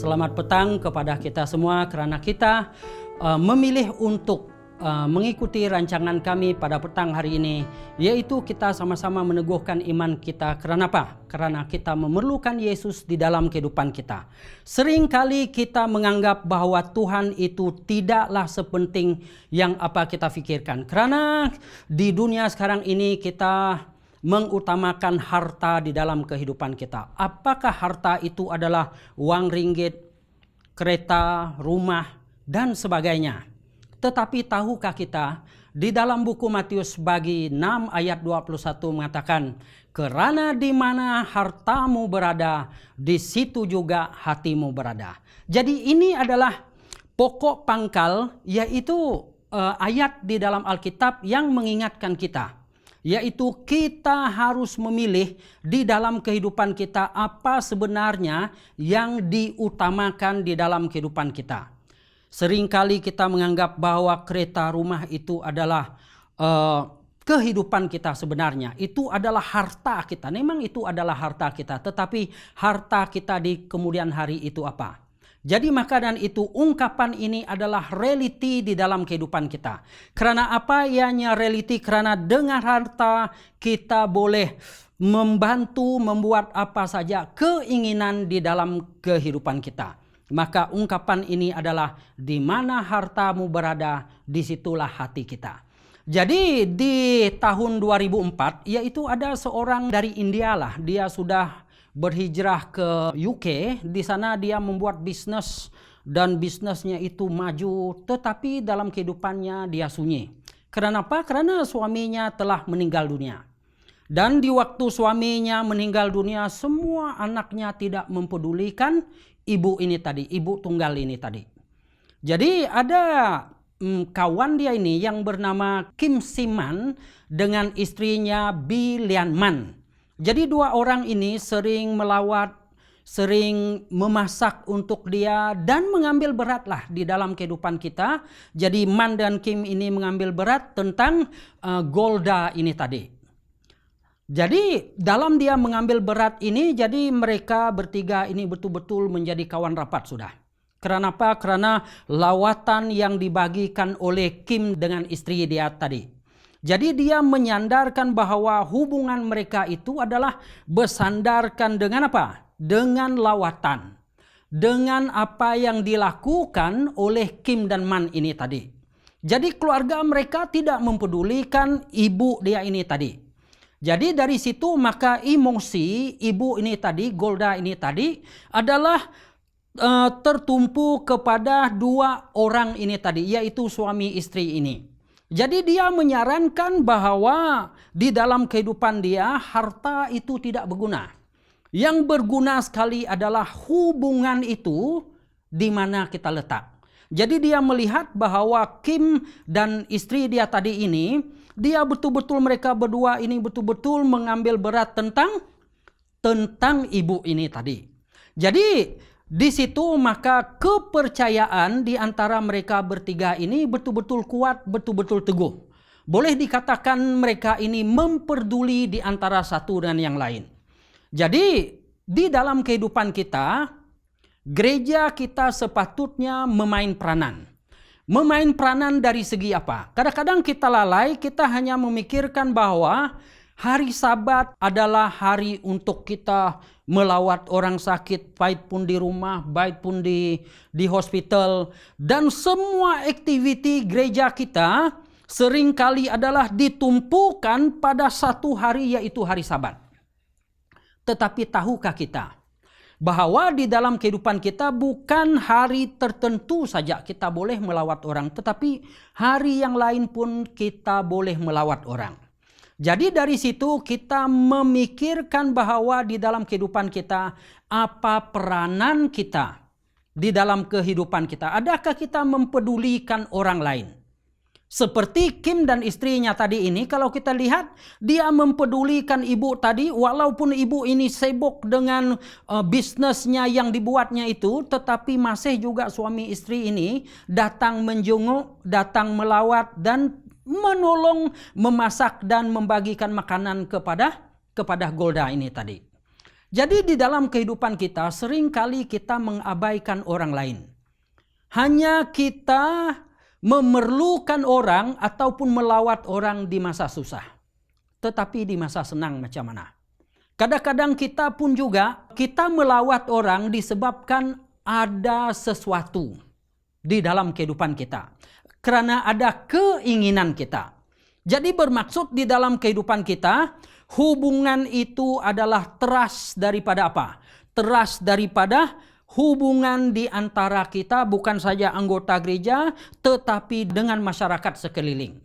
Selamat petang kepada kita semua karena kita memilih untuk mengikuti rancangan kami pada petang hari ini, yaitu kita sama-sama meneguhkan iman kita. Karena apa? Karena kita memerlukan Yesus di dalam kehidupan kita. Seringkali kita menganggap bahwa Tuhan itu tidaklah sepenting yang apa kita pikirkan. Karena di dunia sekarang ini kita mengutamakan harta di dalam kehidupan kita. Apakah harta itu adalah uang ringgit, kereta, rumah, dan sebagainya. Tetapi tahukah kita di dalam buku Matius bagi 6 ayat 21 mengatakan, karena di mana hartamu berada, di situ juga hatimu berada. Jadi ini adalah pokok pangkal, yaitu ayat di dalam Alkitab yang mengingatkan kita. Yaitu kita harus memilih di dalam kehidupan kita apa sebenarnya yang diutamakan di dalam kehidupan kita. Seringkali kita menganggap bahwa kereta, rumah itu adalah kehidupan kita sebenarnya. Itu adalah harta kita. Memang itu adalah harta kita. Tetapi harta kita di kemudian hari itu apa? Jadi maka dan itu ungkapan ini adalah realiti di dalam kehidupan kita. Karena apa ianya realiti? Karena dengan harta kita boleh membantu membuat apa saja keinginan di dalam kehidupan kita. Maka ungkapan ini adalah di mana hartamu berada, disitulah hati kita. Jadi di tahun 2004 yaitu ada seorang dari India lah, dia sudah berhijrah ke UK. Di sana dia membuat bisnis dan bisnisnya itu maju, tetapi dalam kehidupannya dia sunyi. Karena apa? Karena suaminya telah meninggal dunia. Dan di waktu suaminya meninggal dunia, semua anaknya tidak mempedulikan ibu ini tadi, ibu tunggal ini tadi. Jadi ada kawan dia ini yang bernama Kim Siman dengan istrinya Bi Lian Man. Jadi dua orang ini sering melawat, sering memasak untuk dia dan mengambil berat lah di dalam kehidupan kita. Jadi Man dan Kim ini mengambil berat tentang Golda ini tadi. Jadi dalam dia mengambil berat ini, jadi mereka bertiga ini betul-betul menjadi kawan rapat sudah. Karena apa? Karena lawatan yang dibagikan oleh Kim dengan istri dia tadi. Jadi dia menyandarkan bahwa hubungan mereka itu adalah bersandarkan dengan apa? Dengan lawatan. Dengan apa yang dilakukan oleh Kim dan Man ini tadi. Jadi keluarga mereka tidak mempedulikan ibu dia ini tadi. Jadi dari situ maka emosi ibu ini tadi, Golda ini tadi adalah tertumpu kepada dua orang ini tadi, yaitu suami istri ini. Jadi dia menyarankan bahwa di dalam kehidupan dia harta itu tidak berguna. Yang berguna sekali adalah hubungan itu di mana kita letak. Jadi dia melihat bahwa Kim dan istri dia tadi ini, dia betul-betul mereka berdua ini betul-betul mengambil berat tentang ibu ini tadi. Jadi di situ maka kepercayaan di antara mereka bertiga ini betul-betul kuat, betul-betul teguh. Boleh dikatakan mereka ini memperduli di antara satu dan yang lain. Jadi di dalam kehidupan kita, gereja kita sepatutnya memain peranan. Memain peranan dari segi apa? Kadang-kadang kita lalai, kita hanya memikirkan bahwa hari Sabat adalah hari untuk kita melawat orang sakit, baik pun di rumah, baik pun di hospital. Dan semua aktiviti gereja kita seringkali adalah ditumpukan pada satu hari, yaitu hari Sabat. Tetapi tahukah kita bahwa di dalam kehidupan kita bukan hari tertentu saja kita boleh melawat orang, tetapi hari yang lain pun kita boleh melawat orang. Jadi dari situ kita memikirkan bahwa di dalam kehidupan kita apa peranan kita di dalam kehidupan kita. Adakah kita mempedulikan orang lain? Seperti Kim dan istrinya tadi ini, kalau kita lihat dia mempedulikan ibu tadi, walaupun ibu ini sibuk dengan bisnisnya yang dibuatnya itu, tetapi masih juga suami istri ini datang menjenguk, datang melawat dan menolong memasak dan membagikan makanan kepada Golda ini tadi. Jadi di dalam kehidupan kita seringkali kita mengabaikan orang lain. Hanya kita memerlukan orang ataupun melawat orang di masa susah. Tetapi di masa senang macam mana? Kadang-kadang kita pun juga kita melawat orang disebabkan ada sesuatu di dalam kehidupan kita. Karena ada keinginan kita. Jadi bermaksud di dalam kehidupan kita, hubungan itu adalah teras daripada apa? Teras daripada hubungan di antara kita bukan saja anggota gereja, tetapi dengan masyarakat sekeliling.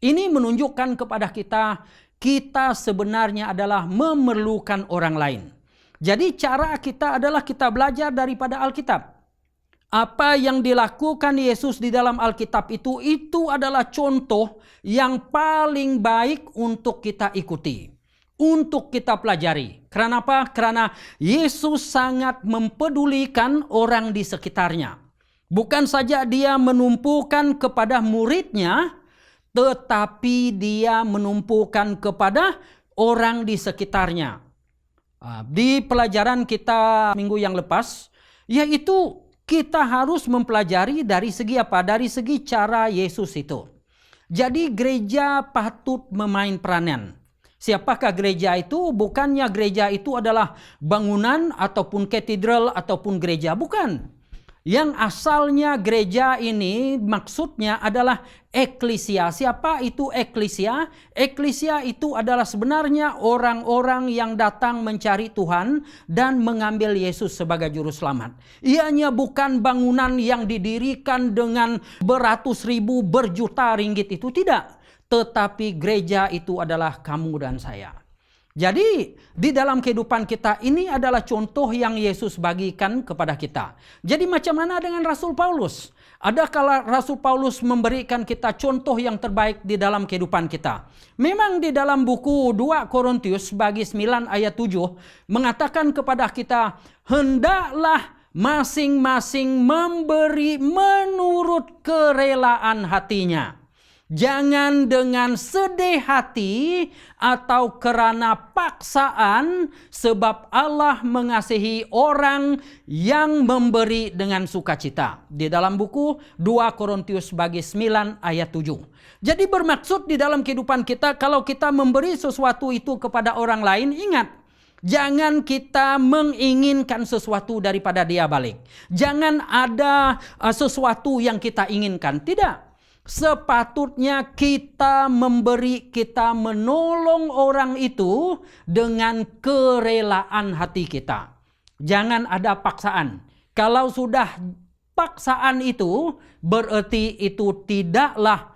Ini menunjukkan kepada kita sebenarnya adalah memerlukan orang lain. Jadi cara kita adalah kita belajar daripada Alkitab. Apa yang dilakukan Yesus di dalam Alkitab itu adalah contoh yang paling baik untuk kita ikuti, untuk kita pelajari. Karena apa? Karena Yesus sangat mempedulikan orang di sekitarnya. Bukan saja dia menumpukan kepada muridnya, tetapi dia menumpukan kepada orang di sekitarnya. Di pelajaran kita minggu yang lepas, yaitu kita harus mempelajari dari segi apa? Dari segi cara Yesus itu. Jadi gereja patut memain peranan. Siapakah gereja itu? Bukannya gereja itu adalah bangunan ataupun katedral ataupun gereja. Bukan. Yang asalnya gereja ini maksudnya adalah eklesia. Siapa itu eklesia? Eklesia itu adalah sebenarnya orang-orang yang datang mencari Tuhan dan mengambil Yesus sebagai juru selamat. Ianya bukan bangunan yang didirikan dengan beratus ribu, berjuta ringgit itu tidak. Tetapi gereja itu adalah kamu dan saya. Jadi di dalam kehidupan kita ini adalah contoh yang Yesus bagikan kepada kita. Jadi macam mana dengan Rasul Paulus? Adakah Rasul Paulus memberikan kita contoh yang terbaik di dalam kehidupan kita? Memang di dalam buku 2 Korintius bagi 9 ayat 7 mengatakan kepada kita, hendaklah masing-masing memberi menurut kerelaan hatinya. Jangan dengan sedih hati atau karena paksaan, sebab Allah mengasihi orang yang memberi dengan sukacita. Di dalam buku 2 Korintius bagi 9 ayat 7. Jadi bermaksud di dalam kehidupan kita, kalau kita memberi sesuatu itu kepada orang lain, ingat, jangan kita menginginkan sesuatu daripada dia balik. Jangan ada sesuatu yang kita inginkan. Tidak. Sepatutnya kita memberi, kita menolong orang itu dengan kerelaan hati kita. Jangan ada paksaan. Kalau sudah paksaan itu, berarti itu tidaklah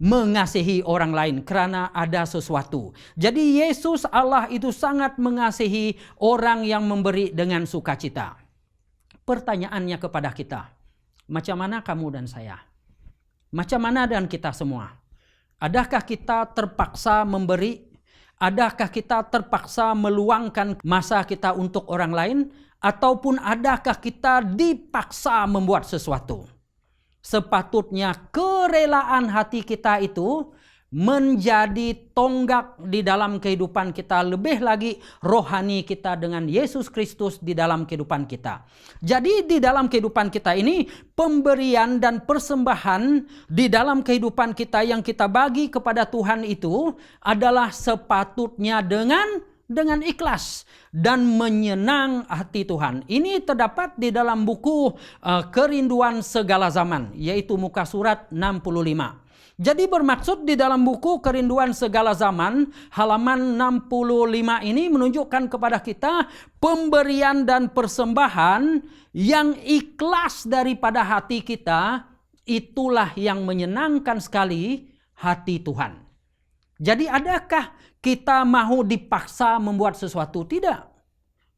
mengasihi orang lain karena ada sesuatu. Jadi Yesus Allah itu sangat mengasihi orang yang memberi dengan sukacita. Pertanyaannya kepada kita, macam mana kamu dan saya? Macam mana dengan kita semua? Adakah kita terpaksa memberi? Adakah kita terpaksa meluangkan masa kita untuk orang lain? Ataupun adakah kita dipaksa membuat sesuatu? Sepatutnya kerelaan hati kita itu menjadi tonggak di dalam kehidupan kita, lebih lagi rohani kita dengan Yesus Kristus di dalam kehidupan kita. Jadi di dalam kehidupan kita ini, pemberian dan persembahan di dalam kehidupan kita yang kita bagi kepada Tuhan itu adalah sepatutnya dengan ikhlas dan menyenang hati Tuhan. Ini terdapat di dalam buku Kerinduan Segala Zaman, yaitu muka surat 65. Jadi bermaksud di dalam buku Kerinduan Segala Zaman, halaman 65 ini menunjukkan kepada kita pemberian dan persembahan yang ikhlas daripada hati kita, itulah yang menyenangkan sekali hati Tuhan. Jadi adakah kita mau dipaksa membuat sesuatu? Tidak.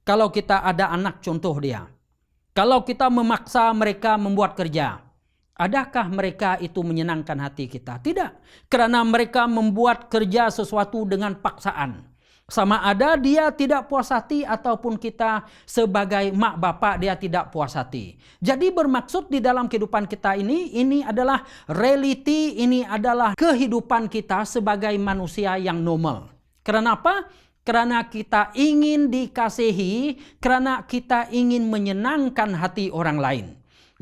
Kalau kita ada anak contoh dia. Kalau kita memaksa mereka membuat kerja, adakah mereka itu menyenangkan hati kita? Tidak. Karena mereka membuat kerja sesuatu dengan paksaan. Sama ada dia tidak puas hati ataupun kita sebagai mak bapak dia tidak puas hati. Jadi bermaksud di dalam kehidupan kita ini adalah reality, ini adalah kehidupan kita sebagai manusia yang normal. Karena apa? karena kita ingin dikasihi, karena kita ingin menyenangkan hati orang lain.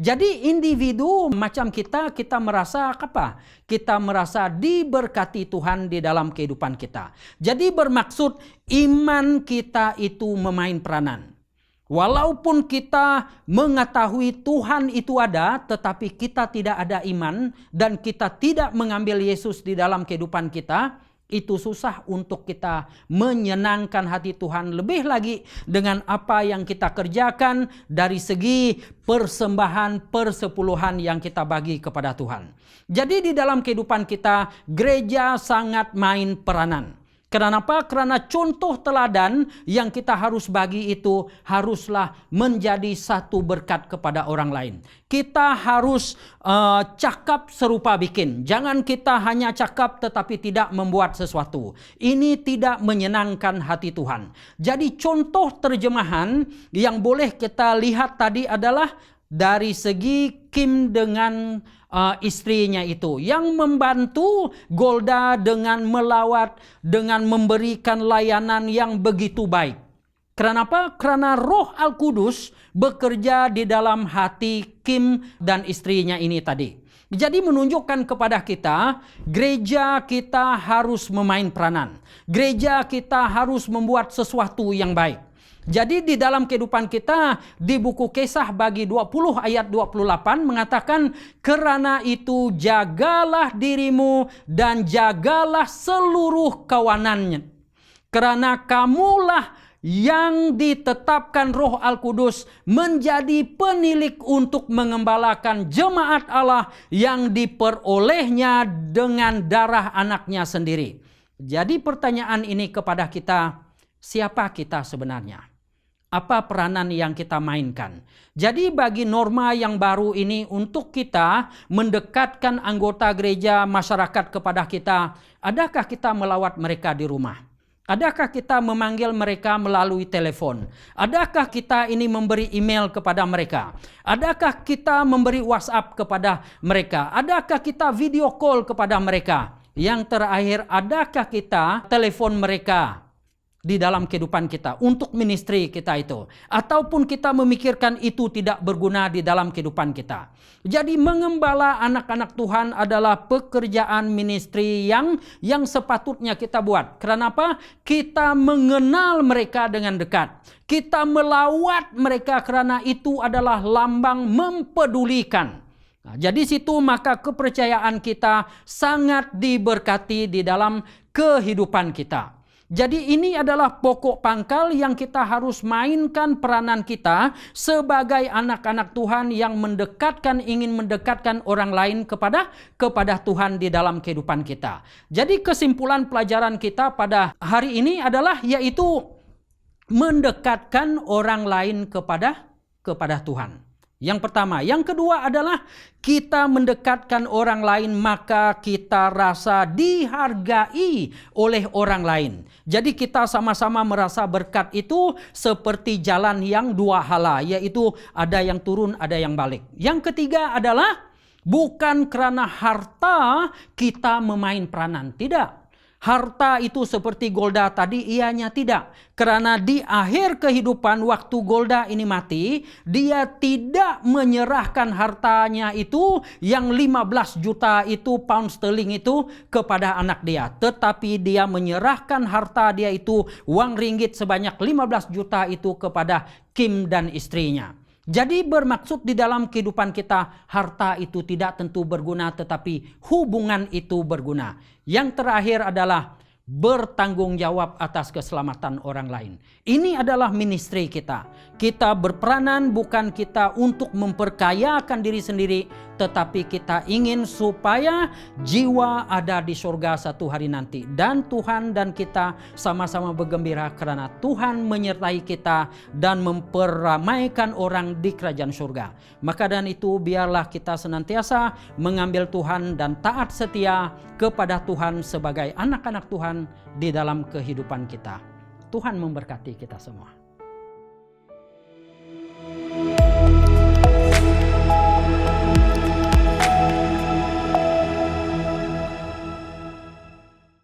Jadi individu macam kita merasa apa? Kita merasa diberkati Tuhan di dalam kehidupan kita. Jadi bermaksud iman kita itu memain peranan. Walaupun kita mengetahui Tuhan itu ada, tetapi kita tidak ada iman dan kita tidak mengambil Yesus di dalam kehidupan kita, itu susah untuk kita menyenangkan hati Tuhan. Lebih lagi dengan apa yang kita kerjakan dari segi persembahan persepuluhan yang kita bagi kepada Tuhan. Jadi di dalam kehidupan kita, gereja sangat main peranan. Kenapa? Karena contoh teladan yang kita harus bagi itu haruslah menjadi satu berkat kepada orang lain. Kita harus cakap serupa bikin. Jangan kita hanya cakap tetapi tidak membuat sesuatu. Ini tidak menyenangkan hati Tuhan. Jadi contoh terjemahan yang boleh kita lihat tadi adalah dari segi Kim dengan istrinya itu yang membantu Golda dengan melawat, dengan memberikan layanan yang begitu baik. Kenapa? Karena Roh Al-Kudus bekerja di dalam hati Kim dan istrinya ini tadi. Jadi menunjukkan kepada kita, gereja kita harus memain peranan. Gereja kita harus membuat sesuatu yang baik. Jadi di dalam kehidupan kita di buku Kisah bagi 20 ayat 28 mengatakan, karena itu jagalah dirimu dan jagalah seluruh kawanannya. Karena kamulah yang ditetapkan Roh Al-Kudus menjadi penilik untuk mengembalakan jemaat Allah yang diperolehnya dengan darah anaknya sendiri. Jadi pertanyaan ini kepada kita, siapa kita sebenarnya? Apa peranan yang kita mainkan? Jadi bagi norma yang baru ini untuk kita mendekatkan anggota gereja masyarakat kepada kita, adakah kita melawat mereka di rumah? Adakah kita memanggil mereka melalui telepon? Adakah kita ini memberi email kepada mereka? Adakah kita memberi WhatsApp kepada mereka? Adakah kita video call kepada mereka? Yang terakhir, adakah kita telepon mereka di dalam kehidupan kita untuk ministry kita itu, ataupun kita memikirkan itu tidak berguna di dalam kehidupan kita. Jadi mengembala anak-anak Tuhan adalah pekerjaan ministry yang sepatutnya kita buat. Kenapa? Kita mengenal mereka dengan dekat. Kita melawat mereka karena itu adalah lambang mempedulikan. Nah, jadi situ maka kepercayaan kita sangat diberkati di dalam kehidupan kita. Jadi ini adalah pokok pangkal yang kita harus mainkan peranan kita sebagai anak-anak Tuhan yang ingin mendekatkan orang lain kepada Tuhan di dalam kehidupan kita. Jadi kesimpulan pelajaran kita pada hari ini adalah yaitu mendekatkan orang lain kepada Tuhan. Yang pertama. Yang kedua adalah kita mendekatkan orang lain maka kita rasa dihargai oleh orang lain. Jadi kita sama-sama merasa berkat itu seperti jalan yang dua hala, yaitu ada yang turun, ada yang balik. Yang ketiga adalah bukan karena harta kita memain peranan, tidak. Harta itu seperti Golda tadi, ianya tidak. Karena di akhir kehidupan waktu Golda ini mati, dia tidak menyerahkan hartanya itu yang 15 juta itu pound sterling itu kepada anak dia. Tetapi dia menyerahkan harta dia itu uang ringgit sebanyak 15 juta itu kepada Kim dan istrinya. Jadi bermaksud di dalam kehidupan kita harta itu tidak tentu berguna tetapi hubungan itu berguna. Yang terakhir adalah bertanggung jawab atas keselamatan orang lain. Ini adalah ministry kita. Kita berperanan bukan kita untuk memperkayakan diri sendiri, tetapi kita ingin supaya jiwa ada di surga satu hari nanti. Dan Tuhan dan kita sama-sama bergembira karena Tuhan menyertai kita dan memperamaikan orang di kerajaan surga. Maka dan itu biarlah kita senantiasa mengambil Tuhan dan taat setia kepada Tuhan sebagai anak-anak Tuhan di dalam kehidupan kita. Tuhan memberkati kita semua.